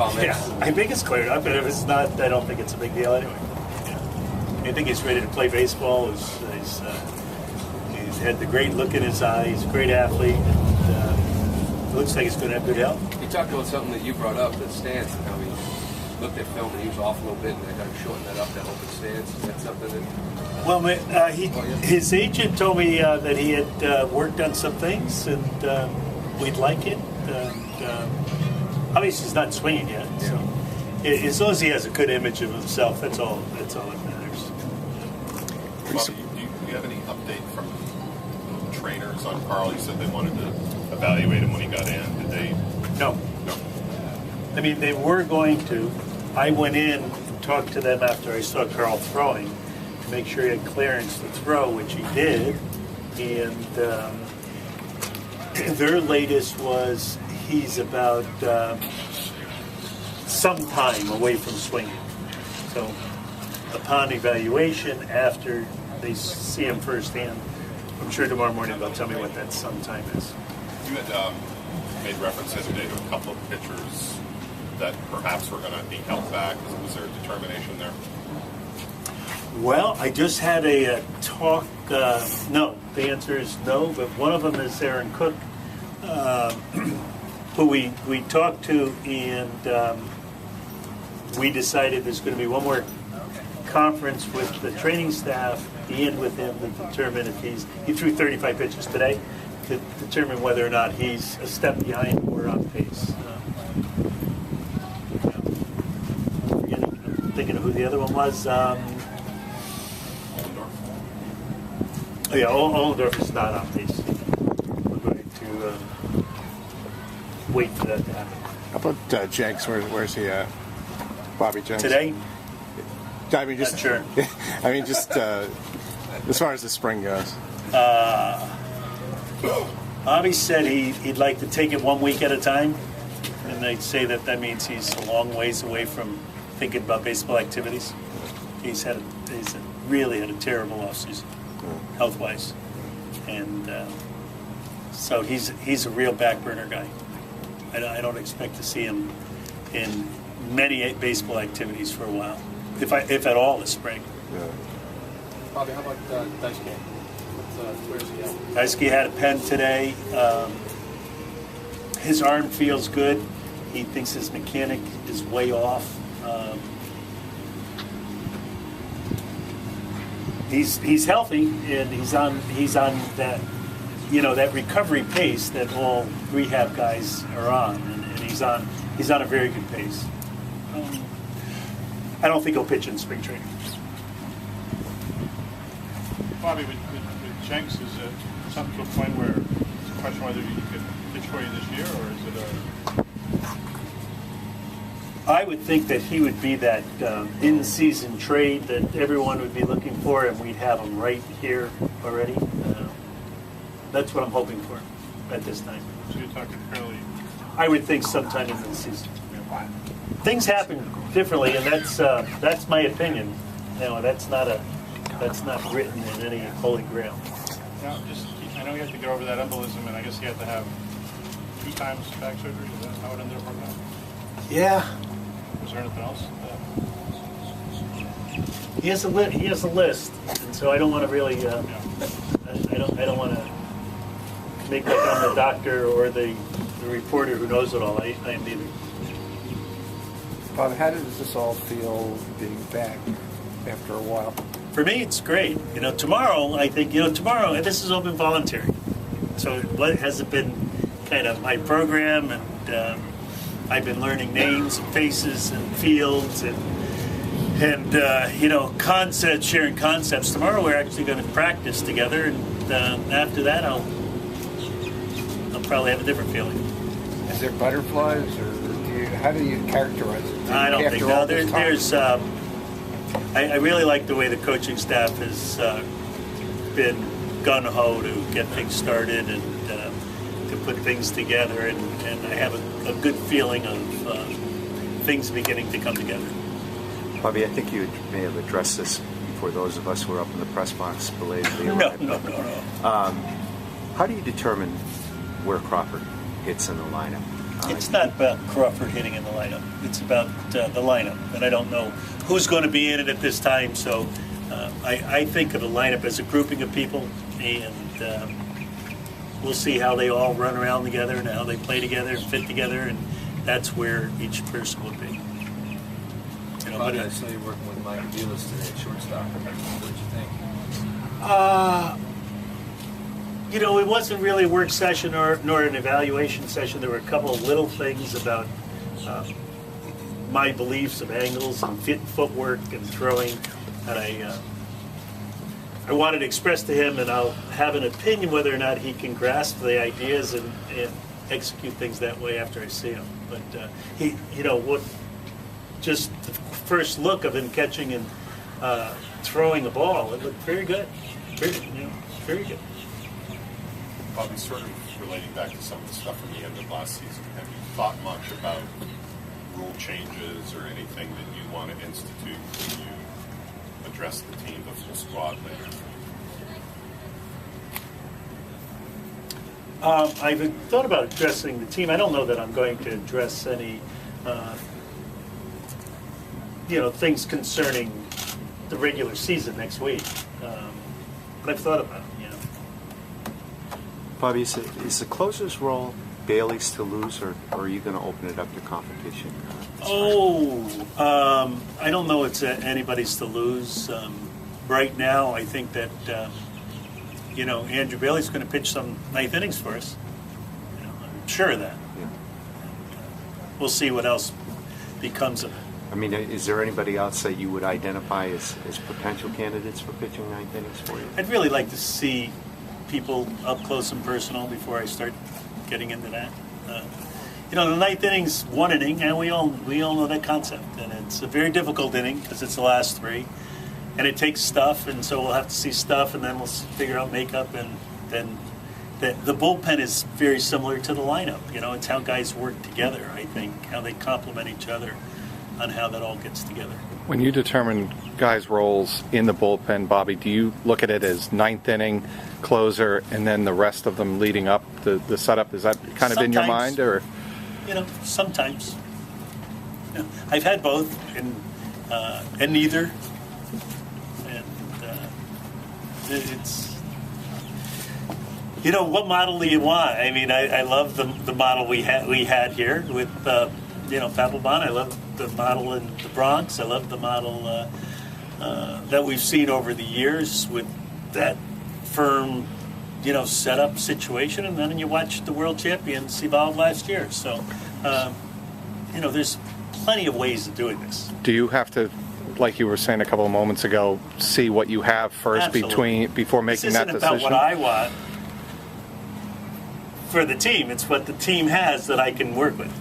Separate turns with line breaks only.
comments.
Yeah, I think it's cleared up, and if it's not, I don't think it's a big deal anyway. Yeah. I think he's ready to play baseball. He's had the great look in his eye. He's a great athlete. And, looks like he's going to have good health.
You talked about something that you brought up, the stance, and how he looked at film and he was off a little bit, and they kind of shortened that up, that open stance. Is that something that...
Well, his agent told me that he had worked on some things, and we'd like it. Obviously, he's not swinging yet, so as long as he has a good image of himself, that's all that matters.
Bobby, do you have any update from trainers on Carl? You said they wanted to evaluate him when he got in. Did they?
No. I mean, they were going to. I went in and talked to them after I saw Carl throwing to make sure he had clearance to throw, which he did. And their latest was he's about some time away from swinging. So upon evaluation, after they see him firsthand, I'm sure tomorrow morning they'll tell me what that sometime is.
You had made reference yesterday to a couple of pitchers that perhaps were going to be held back. Was there a determination there?
Well, I just had a talk. No, the answer is no, but one of them is Aaron Cook, who we talked to, and we decided there's going to be one more conference with the training staff and with him to determine if he threw 35 pitches today, to determine whether or not he's a step behind or on pace. I'm thinking of who the other one was. Ollendorf is not on pace. We're going to wait for that to happen.
How about Jenks? Where's he? Bobby Jenks
today?
I mean, just
not sure.
I mean, just as far as the spring goes.
Bobby said he'd like to take it 1 week at a time, and I'd say that means he's a long ways away from thinking about baseball activities. He's really had a terrible offseason, health-wise, and so he's a real back burner guy. I don't expect to see him in many baseball activities for a while, if at all this spring.
Yeah.
Bobby, how about Daisuke? Where's he at?
Daisuke had a pen today. His arm feels good. He thinks his mechanic is way off. He's healthy, and he's on that that recovery pace that all rehab guys are on, and he's on a very good pace. I don't think he'll pitch in spring training.
Bobby, with Jenks, is it something to a point where it's a question whether he could pitch for you this year, or is it
I would think that he would be that in-season trade that everyone would be looking for, and we'd have him right here already. That's what I'm hoping for at this time.
So you're talking fairly...
I would think sometime in the season. Things happen differently, and that's my opinion. That's not written in any holy grail.
Now, I know you have to get over that embolism, and I guess you have to have 2 times back surgery. Is that how it ended up working out?
Yeah.
Was there anything else?
He has a list, and so I don't want to really. I don't want to make like I'm the doctor or the reporter who knows it all. I am neither.
Bob, how does this all feel being back after a while?
For me, it's great. Tomorrow, I think, tomorrow, this has all been voluntary. So it hasn't been kind of my program, and I've been learning names and faces and fields and concepts, sharing concepts. Tomorrow we're actually going to practice together, and after that I'll probably have a different feeling.
Is there butterflies, or how do you characterize it?
I don't think no. There's. I really like the way the coaching staff has been gung-ho to get things started and to put things together, and I have a good feeling of things beginning to come together.
Bobby, I think you may have addressed this for those of us who were up in the press box belatedly.
No.
How do you determine where Crawford hits in the lineup?
It's not about Crawford hitting in the lineup. It's about the lineup, and I don't know who's going to be in it at this time. So I think of the lineup as a grouping of people, and we'll see how they all run around together and how they play together and fit together, and that's where each person will be. You know,
Bobby, I saw you working with Mike Aviles today at shortstop. What did you think?
You know, it wasn't really a work session nor an evaluation session. There were a couple of little things about my beliefs of angles and footwork and throwing that I wanted to express to him, and I'll have an opinion whether or not he can grasp the ideas and execute things that way after I see him. But he, you know, what just the first look of him catching and throwing a ball, it looked very good, very good.
Bobby, sort of relating back to some of the stuff from the end of last season, have you thought much about rule changes or anything that you want to institute when you address the team, the full squad later?
I've thought about addressing the team. I don't know that I'm going to address any, things concerning the regular season next week. But I've thought about it.
Bobby, is the closer's role Bailey's to lose, or are you going to open it up to competition?
I don't know it's anybody's to lose. Right now, I think that, Andrew Bailey's going to pitch some ninth innings for us. I'm sure of that.
Yeah.
We'll see what else becomes of it.
I mean, is there anybody else that you would identify as potential candidates for pitching ninth innings for you?
I'd really like to see people up close and personal before I start getting into that. The ninth inning's one inning, and we all know that concept, and it's a very difficult inning because it's the last three, and it takes stuff, and so we'll have to see stuff, and then we'll figure out makeup, and then the bullpen is very similar to the lineup. It's how guys work together. I think how they complement each other on how that all gets together.
When you determine guys' roles in the bullpen, Bobby, do you look at it as ninth inning, closer, and then the rest of them leading up the setup? Is that kind of in your mind, or?
Sometimes. I've had both, and neither. And it's, what model do you want? I mean, I love the model we had here with Papelbon. I love the model in the Bronx. I love the model that we've seen over the years with that firm, setup situation, and then you watch the world champions evolve last year. So, there's plenty of ways of doing this.
Do you have to, like you were saying a couple of moments ago, see what you have first before making that decision?
This isn't about what I want for the team. It's what the team has that I can work with.